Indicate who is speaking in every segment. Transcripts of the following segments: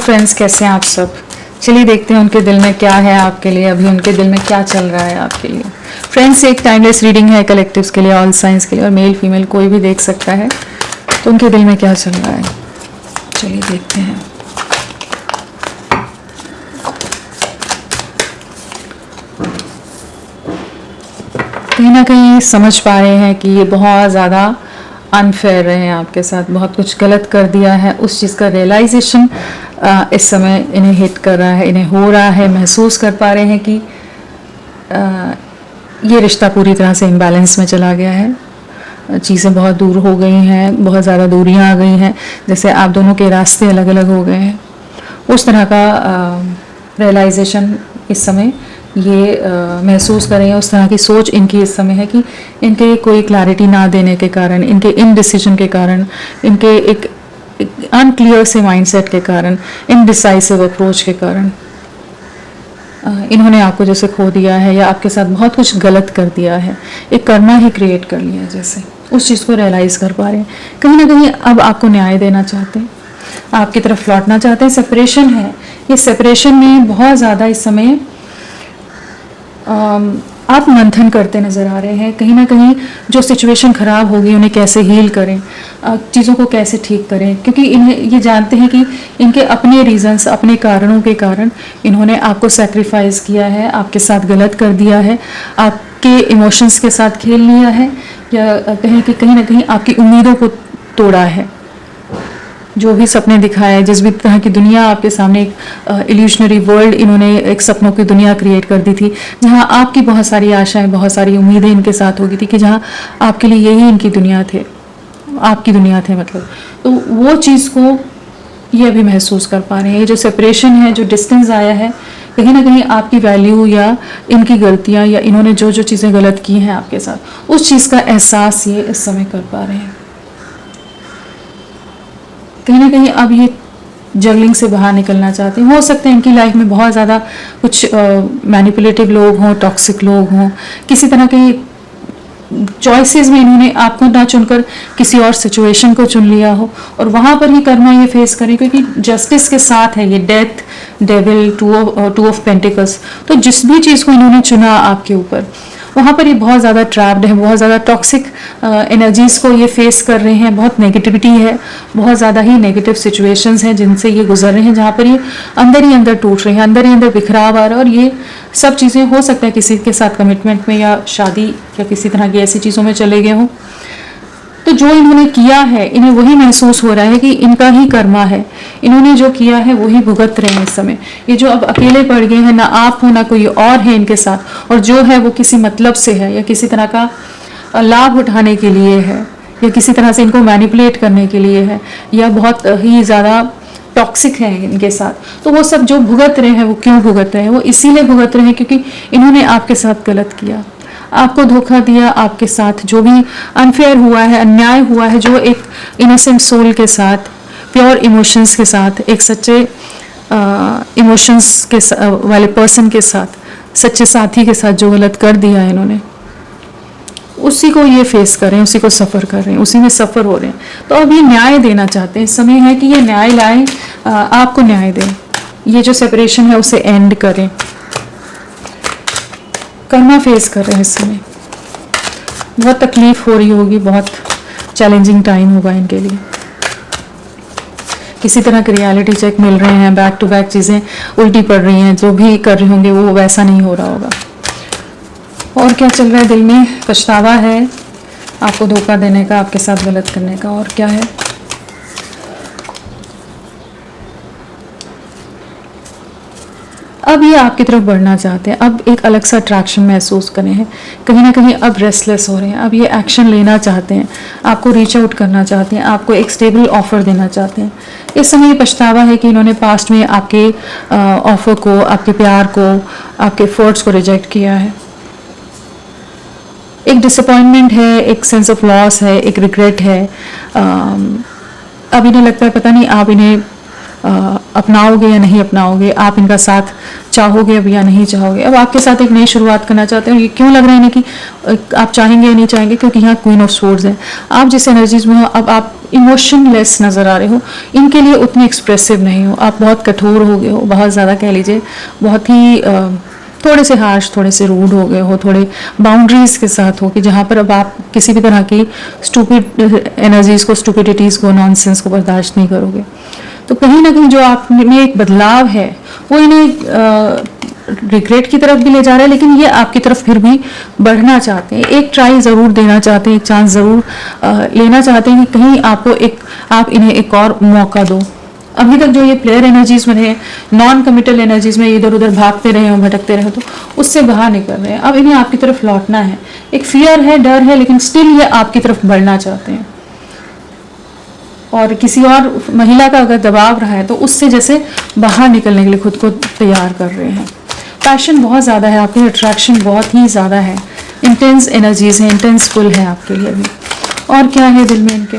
Speaker 1: Friends, कैसे हैं आप सब। चलिए देखते हैं उनके दिल में क्या है आपके लिए, अभी उनके दिल में क्या चल रहा है आपके लिए। फ्रेंड्स, एक टाइमलेस रीडिंग है कलेक्टिव्स के लिए, ऑल साइंस के लिए, और मेल फीमेल कोई भी देख सकता है। तो उनके दिल में क्या चल रहा है, चलिए देखते हैं। कहीं ना कहीं समझ पा रहे हैं कि ये बहुत ज़्यादा अनफेयर रहे हैं आपके साथ, बहुत कुछ गलत कर दिया है। उस चीज़ का रियलाइजेशन इस समय इन्हें हिट कर रहा है, इन्हें हो रहा है, महसूस कर पा रहे हैं कि ये रिश्ता पूरी तरह से इम्बैलेंस में चला गया है। चीज़ें बहुत दूर हो गई हैं, बहुत ज़्यादा दूरियां आ गई हैं, जैसे आप दोनों के रास्ते अलग अलग हो गए हैं। उस तरह का रियलाइजेशन इस समय ये महसूस कर रहे हैं। उस तरह की सोच इनकी इस समय है कि इनके कोई क्लैरिटी ना देने के कारण, इनके इनडिसीजन के कारण, इनके एक अनक्लियर से माइंडसेट के कारण, इनडिसाइसिव अप्रोच के कारण इन्होंने आपको जैसे खो दिया है या आपके साथ बहुत कुछ गलत कर दिया है, एक कर्मा ही क्रिएट कर लिया है। जैसे उस चीज़ को रियलाइज़ कर पा रहे हैं, कहीं ना कहीं अब आपको न्याय देना चाहते हैं, आपकी तरफ लौटना चाहते हैं। सेपरेशन है, ये सेपरेशन में बहुत ज़्यादा इस समय आप मंथन करते नज़र आ रहे हैं। कहीं ना कहीं जो सिचुएशन ख़राब होगी उन्हें कैसे हील करें, चीज़ों को कैसे ठीक करें, क्योंकि इन्हें ये जानते हैं कि इनके अपने रीजंस, अपने कारणों के कारण इन्होंने आपको सैक्रिफाइस किया है, आपके साथ गलत कर दिया है, आपके इमोशंस के साथ खेल लिया है, या कहें कि कहीं ना कहीं आपकी उम्मीदों को तोड़ा है। जो भी सपने दिखाए, जिस भी तरह की दुनिया आपके सामने, एक इल्यूशनरी वर्ल्ड इन्होंने एक सपनों की दुनिया क्रिएट कर दी थी, जहां आपकी बहुत सारी आशाएं, बहुत सारी उम्मीदें इनके साथ होगी थी कि जहां आपके लिए यही इनकी दुनिया थे, आपकी दुनिया थे मतलब। तो वो चीज़ को ये अभी महसूस कर पा रहे हैं। ये जो सेपरेशन है, जो डिस्टेंस आया है, कहीं ना कहीं आपकी वैल्यू या इनकी गलतियां या इन्होंने जो जो चीज़ें गलत की हैं आपके साथ, उस चीज़ का एहसास ये इस समय कर पा रहे हैं। कहीं ना कहीं अब ये जगलिंग से बाहर निकलना चाहते हैं। हो सकता है इनकी लाइफ में बहुत ज़्यादा कुछ मैनिपुलेटिव लोग हों, टॉक्सिक लोग हों, किसी तरह के चॉइसेस में इन्होंने आपको ना चुनकर किसी और सिचुएशन को चुन लिया हो, और वहाँ पर ही कर्मा ये फेस करें, क्योंकि जस्टिस के साथ है ये death, devil, two of pentacles. तो जिस भी चीज़ को इन्होंने चुना आपके ऊपर, वहाँ पर ये बहुत ज़्यादा ट्रैप्ड है, बहुत ज़्यादा टॉक्सिक एनर्जीज़ को ये फेस कर रहे हैं, बहुत नेगेटिविटी है, बहुत ज़्यादा ही नेगेटिव सिचुएशंस हैं जिनसे ये गुजर रहे हैं, जहाँ पर ये अंदर ही अंदर टूट रहे हैं, अंदर ही अंदर बिखराव आ रहा है। और ये सब चीज़ें हो सकता है किसी के साथ कमिटमेंट में या शादी या किसी तरह की ऐसी चीज़ों में चले गए हों। तो जो इन्होंने किया है, इन्हें वही महसूस हो रहा है कि इनका ही कर्मा है, इन्होंने जो किया है वही भुगत रहे हैं इस समय। ये जो अब अकेले पड़ गए हैं, ना आप हो ना कोई और है इनके साथ, और जो है वो किसी मतलब से है या किसी तरह का लाभ उठाने के लिए है, या किसी तरह से इनको मैनिपुलेट करने के लिए है, या बहुत ही ज़्यादा टॉक्सिक है इनके साथ। तो वो सब जो भुगत रहे हैं, वो क्यों भुगत रहे हैं? वो इसीलिए भुगत रहे हैं क्योंकि इन्होंने आपके साथ गलत किया, आपको धोखा दिया, आपके साथ जो भी अनफेयर हुआ है, अन्याय हुआ है, जो एक इनोसेंट सोल के साथ, प्योर इमोशंस के साथ, एक सच्चे इमोशंस के वाले पर्सन के साथ, सच्चे साथी के साथ जो गलत कर दिया है इन्होंने, उसी को ये फेस कर रहे हैं, उसी को सफ़र कर रहे हैं, उसी में सफ़र हो रहे हैं। तो अब ये न्याय देना चाहते हैं। इस समय है कि ये न्याय लाएं, आपको न्याय दें, ये जो सेपरेशन है उसे एंड करें। कर्मा फेस कर रहे हैं इस समय, बहुत तकलीफ हो रही होगी, बहुत चैलेंजिंग टाइम होगा इनके लिए। किसी तरह के रियलिटी चेक मिल रहे हैं, बैक टू बैक चीज़ें उल्टी पड़ रही हैं, जो भी कर रहे होंगे वो वैसा नहीं हो रहा होगा। और क्या चल रहा है दिल में? पछतावा है आपको धोखा देने का, आपके साथ गलत करने का। और क्या है? अब ये आपकी तरफ बढ़ना चाहते हैं, अब एक अलग सा अट्रैक्शन महसूस कर रहे हैं, कहीं ना कहीं अब रेस्टलेस हो रहे हैं, अब ये एक्शन लेना चाहते हैं, आपको रीच आउट करना चाहते हैं, आपको एक स्टेबल ऑफर देना चाहते हैं। इस समय ये पछतावा है कि इन्होंने पास्ट में आपके ऑफर को, आपके प्यार को, आपके एफर्ट्स को रिजेक्ट किया है। एक डिसअपॉइंटमेंट है, एक सेंस ऑफ लॉस है, एक रिग्रेट है। अब इन्हें लगता है पता नहीं आप इन्हें अपनाओगे या नहीं अपनाओगे, आप इनका साथ चाहोगे अब या नहीं चाहोगे। अब आपके साथ एक नई शुरुआत करना चाहते हो। ये क्यों लग रहा है ना कि आप चाहेंगे या नहीं चाहेंगे, क्योंकि यहाँ क्वीन ऑफ स्वॉर्ड्स है। आप जिस एनर्जीज में हो, अब आप इमोशनलेस नज़र आ रहे हो, इनके लिए उतने एक्सप्रेसिव नहीं हो, आप बहुत कठोर हो गए हो, बहुत ज़्यादा कह लीजिए, बहुत ही थोड़े से हार्श, थोड़े से रूड हो गए हो, थोड़े बाउंड्रीज के साथ हो, कि जहाँ पर अब आप किसी भी तरह की स्टूपिड एनर्जीज को, स्टूपिडिटीज़ को, नॉनसेंस को बर्दाश्त नहीं करोगे। तो कहीं ना कहीं जो आप में एक बदलाव है वो इन्हें रिग्रेट की तरफ भी ले जा रहा है, लेकिन ये आपकी तरफ फिर भी बढ़ना चाहते हैं, एक ट्राई ज़रूर देना चाहते हैं, एक चांस ज़रूर लेना चाहते हैं कि कहीं आप इन्हें एक और मौका दो। अभी तक जो ये प्लेयर एनर्जीज में रहे, नॉन कमिटल एनर्जीज में इधर उधर भागते रहे हो, भटकते रहे हो, तो उससे बाहर निकल रहे हैं। अब इन्हें आपकी तरफ लौटना है। एक फियर है, डर है, लेकिन स्टिल ये आपकी तरफ बढ़ना चाहते हैं। और किसी और महिला का अगर दबाव रहा है तो उससे जैसे बाहर निकलने के लिए खुद को तैयार कर रहे हैं। पैशन बहुत ज़्यादा है आपके, अट्रैक्शन बहुत ही ज़्यादा है, इंटेंस एनर्जीज है, इंटेंस फुल है आपके लिए भी। और क्या है दिल में इनके?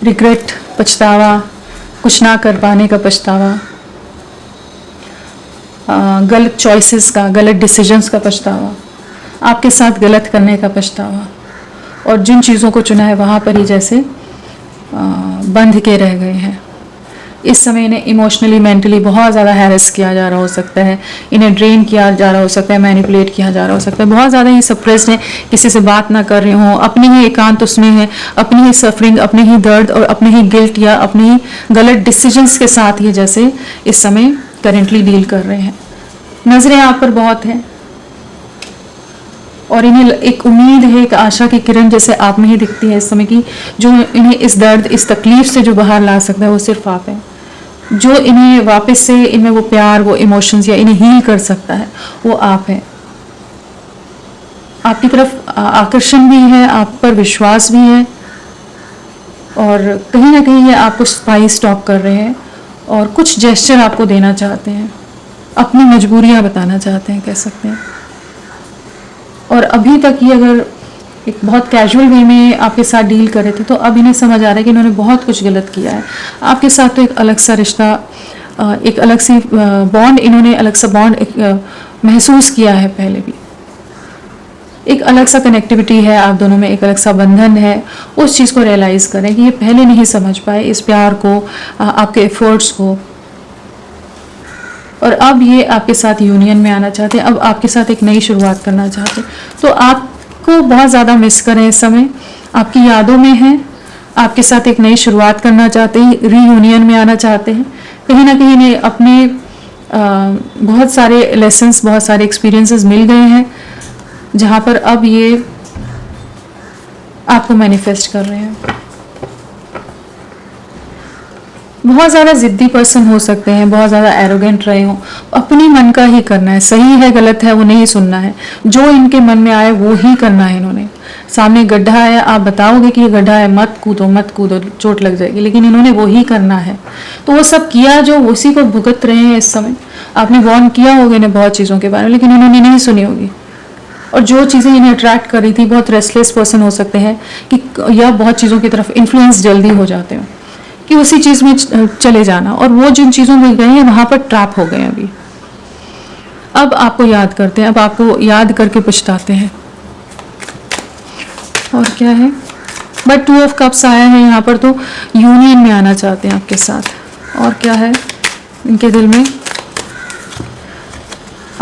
Speaker 1: रिग्रेट, पछतावा, कुछ ना कर पाने का पछतावा, गलत चॉइसेस का, गलत डिसीजंस का पछतावा, आपके साथ गलत करने का पछतावा, और जिन चीज़ों को चुना है वहाँ पर ही जैसे बंध के रह गए हैं। इस समय इन्हें इमोशनली, मेंटली बहुत ज़्यादा हैरेस किया जा रहा हो सकता है, इन्हें ड्रेन किया जा रहा हो सकता है, मैनिपुलेट किया जा रहा हो सकता है, बहुत ज़्यादा ही सप्रेस्ड है, किसी से बात ना कर रहे हों, अपने ही एकांत उसमें है, अपनी ही सफरिंग, अपने ही दर्द और अपने ही गिल्ट या अपने ही गलत डिसीजंस के साथ ये जैसे इस समय करेंटली डील कर रहे हैं। नज़रें आप पर बहुत हैं और इन्हें एक उम्मीद है, एक आशा की किरण जैसे आप में ही दिखती है इस समय की, जो इन्हें इस दर्द, इस तकलीफ से जो बाहर ला सकता है वो सिर्फ आप हैं। जो इन्हें वापस से इनमें वो प्यार, वो इमोशंस या इन्हें हील कर सकता है वो आप हैं। आपकी तरफ आकर्षण भी है, आप पर विश्वास भी है, और कहीं ना कहीं ये आपको स्पाई स्टॉक कर रहे हैं और कुछ जेस्चर आपको देना चाहते हैं, अपनी मजबूरियां बताना चाहते हैं, कह सकते हैं। और अभी तक ये अगर एक बहुत कैजुअल वे में आपके साथ डील कर रहे थे, तो अब इन्हें समझ आ रहा है कि इन्होंने बहुत कुछ गलत किया है आपके साथ। तो एक अलग सा रिश्ता, एक अलग सी बॉन्ड, इन्होंने अलग सा बॉन्ड महसूस किया है पहले भी। एक अलग सा कनेक्टिविटी है आप दोनों में, एक अलग सा बंधन है। उस चीज़ को रियलाइज़ करें कि ये पहले नहीं समझ पाए इस प्यार को, आपके एफर्ट्स को, और अब ये आपके साथ यूनियन में आना चाहते हैं, अब आपके साथ एक नई शुरुआत करना चाहते हैं। तो आपको बहुत ज़्यादा मिस करें इस समय, आपकी यादों में हैं, आपके साथ एक नई शुरुआत करना चाहते हैं, रीयूनियन में आना चाहते हैं। कहीं ना कहीं इन्हें अपने बहुत सारे लेसन्स, बहुत सारे एक्सपीरियंसेस मिल गए हैं, जहाँ पर अब ये आपको मैनिफेस्ट कर रहे हैं। बहुत ज़्यादा ज़िद्दी पर्सन हो सकते हैं, बहुत ज़्यादा एरोगेंट रहे हों, अपनी मन का ही करना है, सही है गलत है वो नहीं सुनना है, जो इनके मन में आए वो ही करना है। इन्होंने सामने गड्ढा है, आप बताओगे कि ये गड्ढा है, मत कूदो, चोट लग जाएगी, लेकिन इन्होंने वो ही करना है। तो वो सब किया जो उसी को भुगत रहे हैं इस समय। आपने वार्न किया होगा इन्हें बहुत चीज़ों के बारे में, लेकिन इन्होंने नहीं सुनी होगी। और जो चीज़ें इन्हें अट्रैक्ट कर रही थी, बहुत रेस्टलेस पर्सन हो सकते हैं कि या बहुत चीज़ों की तरफ इन्फ्लुएंस जल्दी हो जाते हो कि उसी चीज़ में चले जाना, और वो जिन चीज़ों में गए हैं वहाँ पर ट्रैप हो गए अभी। अब आपको याद करते हैं, अब आपको याद करके पछताते हैं। और क्या है? बट 2 ऑफ कप्स आया है यहाँ पर, तो यूनियन में आना चाहते हैं आपके साथ। और क्या है इनके दिल में?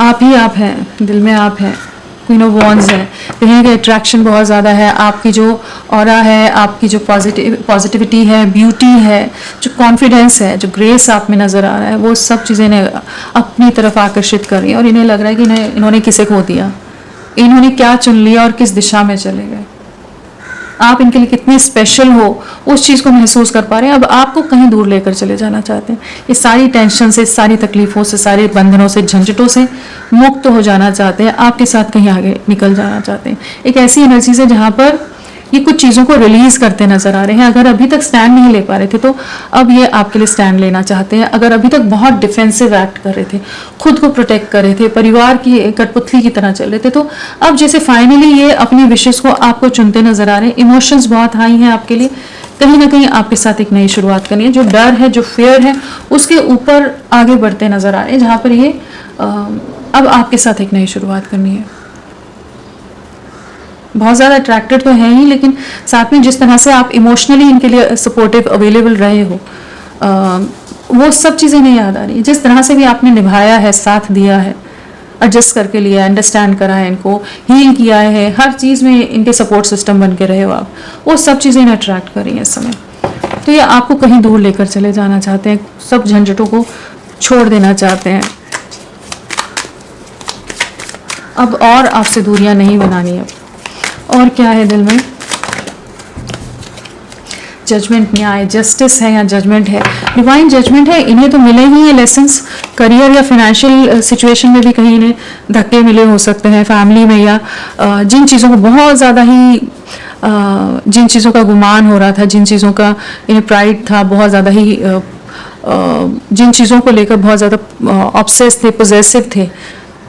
Speaker 1: आप ही आप हैं, दिल में आप हैं। क्वीन ऑफ वॉन्ड्स है, कहीं का अट्रैक्शन बहुत ज़्यादा है, आपकी जो ऑरा है, आपकी जो पॉजिटिविटी है, ब्यूटी है, जो कॉन्फिडेंस है, जो ग्रेस आप में नज़र आ रहा है, वो सब चीज़ें इन्हें अपनी तरफ आकर्षित कर रही हैं। और इन्हें लग रहा है कि इन्होंने किसे खो दिया, इन्होंने क्या चुन लिया और किस दिशा में चले गए। आप इनके लिए कितने स्पेशल हो उस चीज़ को महसूस कर पा रहे हैं। अब आपको कहीं दूर लेकर चले जाना चाहते हैं, इस सारी टेंशन से, सारी तकलीफ़ों से, सारे बंधनों से, झंझटों से मुक्त हो जाना चाहते हैं, आपके साथ कहीं आगे निकल जाना चाहते हैं। एक ऐसी एनर्जी से जहाँ पर ये कुछ चीज़ों को रिलीज़ करते नज़र आ रहे हैं। अगर अभी तक स्टैंड नहीं ले पा रहे थे तो अब ये आपके लिए स्टैंड लेना चाहते हैं। अगर अभी तक बहुत डिफेंसिव एक्ट कर रहे थे, खुद को प्रोटेक्ट कर रहे थे, परिवार की कठपुतली की तरह चल रहे थे, तो अब जैसे फाइनली ये अपनी विशेष को आपको चुनते नज़र आ रहे हैं। इमोशंस बहुत हाई हैं आपके लिए, कहीं ना कहीं आपके साथ एक नई शुरुआत करनी है। जो डर है, जो फियर है, उसके ऊपर आगे बढ़ते नजर आ रहे हैं, जहां पर ये अब आपके साथ एक नई शुरुआत करनी है। बहुत ज़्यादा अट्रैक्टेड तो है ही, लेकिन साथ में जिस तरह से आप इमोशनली इनके लिए सपोर्टिव अवेलेबल रहे हो, वो सब चीज़ें नहीं याद आ रही। जिस तरह से भी आपने निभाया है, साथ दिया है, एडजस्ट करके लिया, अंडरस्टैंड करा है, इनको हील किया है, हर चीज़ में इनके सपोर्ट सिस्टम बन के रहे हो आप, वो सब चीज़ें इन्हें अट्रैक्ट कर रही हैं इस समय। तो ये आपको कहीं दूर लेकर चले जाना चाहते हैं, सब झंझटों को छोड़ देना चाहते हैं, अब और आपसे दूरियां नहीं बनानी है। और क्या है दिल में? जजमेंट, न्याय, जस्टिस है या जजमेंट है, डिवाइन जजमेंट है। इन्हें तो मिले ही हैं लेसन्स, करियर या फाइनेंशियल सिचुएशन में भी कहीं इन्हें धक्के मिले हो सकते हैं, फैमिली में, या जिन चीज़ों को बहुत ज़्यादा ही जिन चीज़ों का गुमान हो रहा था, जिन चीज़ों का इन्हें प्राइड था, बहुत ज़्यादा ही जिन चीज़ों को लेकर बहुत ज़्यादा ऑब्सेस थे, पोजेसिव थे,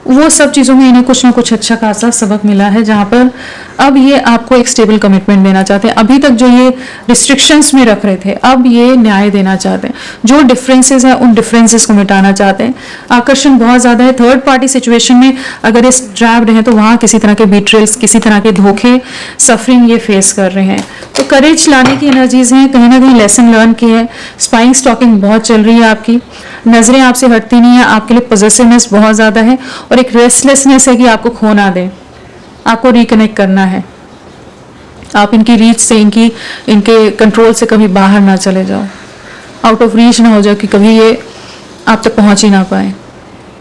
Speaker 1: वो सब चीज़ों में इन्हें कुछ ना कुछ अच्छा खासा सबक मिला है, जहाँ पर अब ये आपको एक स्टेबल कमिटमेंट देना चाहते हैं। अभी तक जो ये रिस्ट्रिक्शंस में रख रहे थे, अब ये न्याय देना चाहते हैं। जो डिफरेंसेस हैं, उन डिफरेंसेस को मिटाना चाहते हैं। आकर्षण बहुत ज़्यादा है। थर्ड पार्टी सिचुएशन में अगर इस ट्रैप्ड हैं, तो वहाँ किसी तरह के बीट्रेल्स, किसी तरह के धोखे, सफरिंग ये फेस कर रहे हैं। तो करेज लाने की एनर्जीज हैं, कहीं ना कहीं लेसन लर्न की है। स्पाइंग स्टॉकिंग बहुत चल रही है आपकी, नजरें आपसे हटती नहीं है, आपके लिए पॉजिटिवनेस बहुत ज़्यादा है, और एक रेस्टलेसनेस है कि आपको खो ना दें, आपको रिकनेक्ट करना है। आप इनकी रीच से, इनके कंट्रोल से कभी बाहर ना चले जाओ, आउट ऑफ रीच ना हो जाओ कि कभी ये आप तक पहुंच ही ना पाए,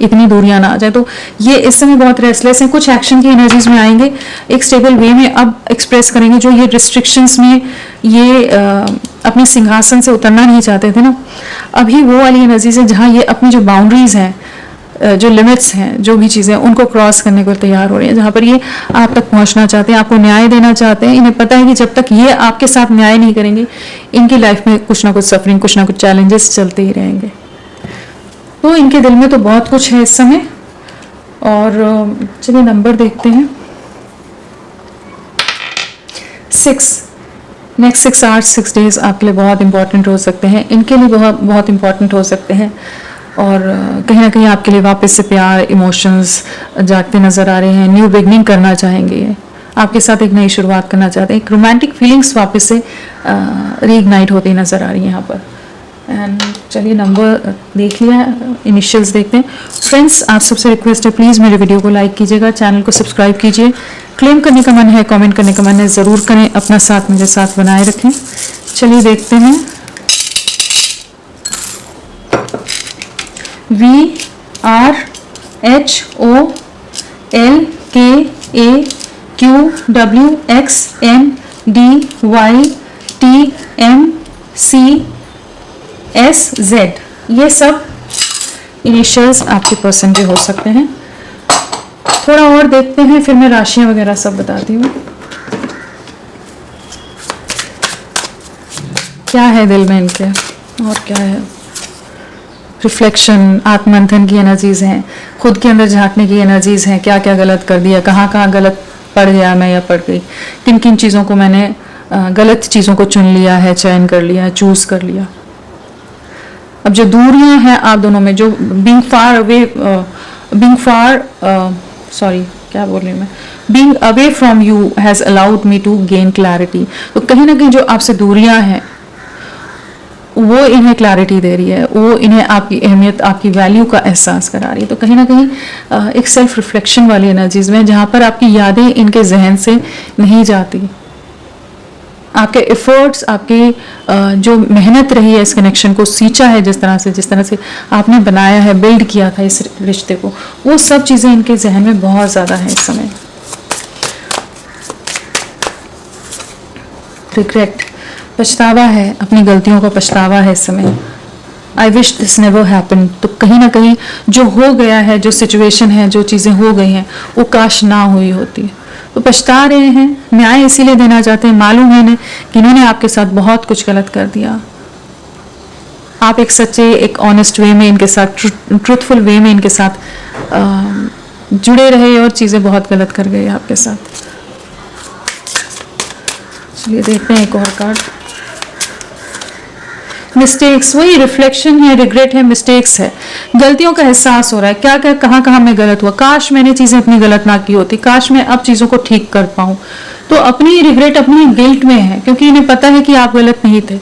Speaker 1: इतनी दूरियां ना आ जाए। तो ये इस समय बहुत रेस्टलेस हैं। कुछ एक्शन की एनर्जीज में आएंगे, एक स्टेबल वे में अब एक्सप्रेस करेंगे। जो ये रिस्ट्रिक्शंस में ये अपने सिंहासन से उतरना नहीं चाहते थे ना, अभी वो वाली एनर्जीज है जहाँ ये अपनी जो बाउंड्रीज हैं, जो लिमिट्स हैं, जो भी चीज़ें, उनको क्रॉस करने को तैयार हो रही हैं, जहाँ पर ये आप तक पहुँचना चाहते हैं, आपको न्याय देना चाहते हैं। इन्हें पता है कि जब तक ये आपके साथ न्याय नहीं करेंगे, इनकी लाइफ में कुछ ना कुछ सफरिंग, कुछ ना कुछ चैलेंजेस चलते ही रहेंगे। तो इनके दिल में तो बहुत कुछ है इस समय। और चलिए नंबर देखते हैं। 6, नेक्स्ट 6 आवर्स 6 डेज आपके लिए बहुत इंपॉर्टेंट हो सकते हैं, इनके लिए बहुत इंपॉर्टेंट हो सकते हैं। और कहीं ना कहीं आपके लिए वापस से प्यार, इमोशंस जागते नज़र आ रहे हैं। न्यू बिगनिंग करना चाहेंगे, आपके साथ एक नई शुरुआत करना चाहते हैं। एक रोमांटिक फीलिंग्स वापस से रीइग्नाइट होती नज़र आ रही हैं यहाँ पर। एंड चलिए नंबर देख लिया, इनिशियल्स देखते हैं। फ्रेंड्स, आप सबसे रिक्वेस्ट है, प्लीज़ मेरे वीडियो को लाइक कीजिएगा, चैनल को सब्सक्राइब कीजिए। क्लेम करने का मन है, कमेंट करने का मन है, ज़रूर करें, अपना साथ मेरे साथ बनाए रखें। चलिए देखते हैं। VRHOLKAQWXNDYTMCSZ, ये सब इनिशियल्स आपके पर्सन के हो सकते हैं। थोड़ा और देखते हैं, फिर मैं राशियां वगैरह सब बताती हूँ। क्या है दिल में इनके, और क्या है? रिफ्लेक्शन, आत्ममंथन की एनर्जीज हैं, खुद के अंदर झांकने की एनर्जीज हैं। क्या क्या गलत कर दिया, कहाँ कहाँ गलत पड़ गया मैं या पड़ गई, किन किन चीज़ों को मैंने गलत चीज़ों को चुन लिया है, चयन कर लिया है, चूज कर लिया। अब जो दूरियां हैं आप दोनों में, जो being away from you has allowed me to gain clarity. तो कहीं ना कहीं जो आपसे दूरियां हैं, वो इन्हें क्लैरिटी दे रही है, वो इन्हें आपकी अहमियत, आपकी वैल्यू का एहसास करा रही है। तो कहीं ना कहीं एक सेल्फ रिफ्लेक्शन वाली एनर्जीज में, जहाँ पर आपकी यादें इनके जहन से नहीं जाती, आपके एफर्ट्स, आपकी जो मेहनत रही है इस कनेक्शन को सींचा है, जिस तरह से आपने बनाया है, बिल्ड किया था इस रिश्ते को, वो सब चीज़ें इनके जहन में बहुत ज़्यादा है इस समय। रिग्रेट, पछतावा है, अपनी गलतियों का पछतावा है इस समय। I wish this never happen. तो कहीं ना कहीं जो हो गया है, जो सिचुएशन है, जो चीज़ें हो गई हैं, वो काश ना हुई होती। तो पछता रहे हैं, न्याय इसीलिए देना चाहते हैं, मालूम है इन्हें कि इन्होंने आपके साथ बहुत कुछ गलत कर दिया। आप एक सच्चे, एक ऑनेस्ट वे में इनके साथ, ट्रूथफुल वे में इनके साथ जुड़े रहे, और चीज़ें बहुत गलत कर गई आपके साथ। चलिए देखते हैं एक और कार्ड। मिस्टेक्स, वही रिफ्लेक्शन है, रिग्रेट है, मिस्टेक्स है, गलतियों का एहसास हो रहा है, क्या क्या कहाँ कहाँ मैं गलत हुआ, काश मैंने चीज़ें अपनी गलत ना की होती, काश मैं अब चीज़ों को ठीक कर पाऊँ। तो अपनी रिग्रेट, अपनी गिल्ट में है, क्योंकि इन्हें पता है कि आप गलत नहीं थे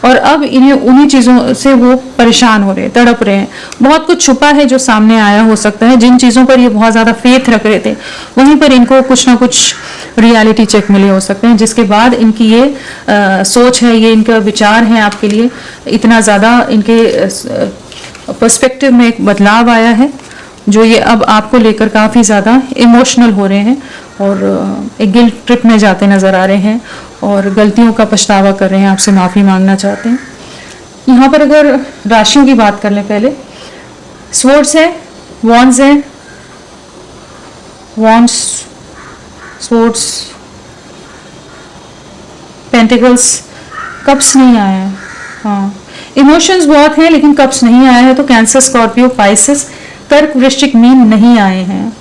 Speaker 1: और अब इन्हें उन्हीं चीज़ों से वो परेशान हो रहे हैं, तड़प रहे हैं। बहुत कुछ छुपा है जो सामने आया हो सकता है, जिन चीज़ों पर ये बहुत ज़्यादा फेथ रख रहे थे वहीं पर इनको कुछ ना कुछ रियलिटी चेक मिले हो सकते हैं, जिसके बाद इनकी ये सोच है, ये इनका विचार है आपके लिए, इतना ज़्यादा इनके पर्सपेक्टिव में एक बदलाव आया है, जो ये अब आपको लेकर काफ़ी ज़्यादा इमोशनल हो रहे हैं और एक गिल्ट ट्रिप में जाते नज़र आ रहे हैं और गलतियों का पछतावा कर रहे हैं, आपसे माफ़ी मांगना चाहते हैं। यहाँ पर अगर राशियों की बात कर लें पहले, स्वॉर्ड्स है, वॉन्ड्स है, वॉन्ड्स, स्वॉर्ड्स, पेंटिकल्स, कप्स नहीं आया है। हाँ, इमोशंस बहुत हैं लेकिन कप्स नहीं आया है, तो कैंसर, स्कॉर्पियो, पाइसेस, कर्क, वृश्चिक, मीन नहीं आए हैं।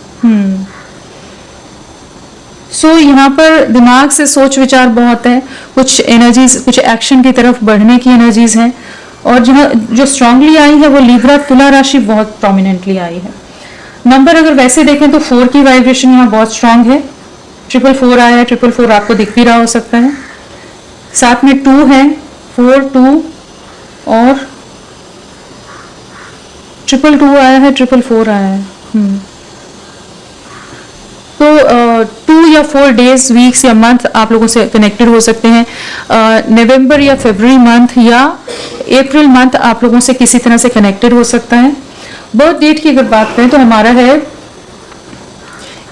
Speaker 1: सो यहाँ पर दिमाग से सोच विचार बहुत है, कुछ एनर्जीज, कुछ एक्शन की तरफ बढ़ने की एनर्जीज हैं, और जो स्ट्रांगली आई है वो लिब्रा, तुला राशि बहुत प्रोमिनेंटली आई है। नंबर अगर वैसे देखें तो 4 की वाइब्रेशन यहाँ बहुत स्ट्रांग है, 444 आया है, 444 आपको दिख भी रहा हो सकता है, साथ में 2 है, 4, 2 और 222 आया है, 444 आया है। तो 2 या 4 डेज, वीक्स या मंथ आप लोगों से कनेक्टेड हो सकते हैं। नवंबर या फरवरी मंथ या अप्रैल मंथ आप लोगों से किसी तरह से कनेक्टेड हो सकता है। बर्थ डेट की अगर बात करें तो हमारा है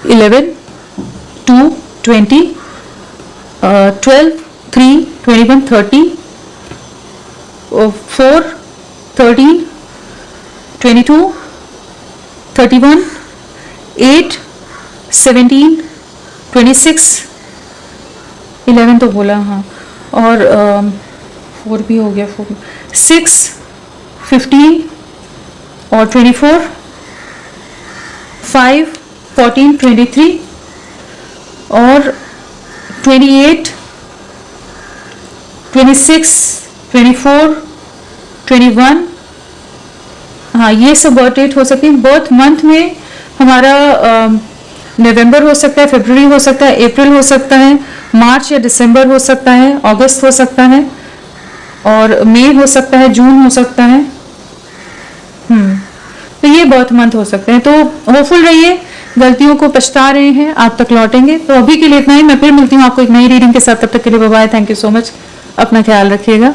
Speaker 1: 11, 2, 20, 12, 3, 21, 30, 4, 13, 22, 31, 8, 17, 26, 11 तो बोला, हाँ, और 4 भी हो गया, 6, 15 और 24, 5, 14, 23 और 28, 26, 24, 21, हाँ, ये सब बर्थ डेट हो सकती है। बर्थ मंथ में हमारा नवंबर हो सकता है, फरवरी हो सकता है, अप्रैल हो सकता है, मार्च या दिसंबर हो सकता है, अगस्त हो सकता है, और मई हो सकता है, जून हो सकता है। तो ये बर्थ मंथ हो सकते हैं। तो होपफुल रहिए, गलतियों को पछता रहे हैं, आप तक लौटेंगे। तो अभी के लिए इतना ही, मैं फिर मिलती हूँ आपको एक नई रीडिंग के साथ, तब तक के लिए bye bye, thank you so much, अपना ख्याल रखिएगा।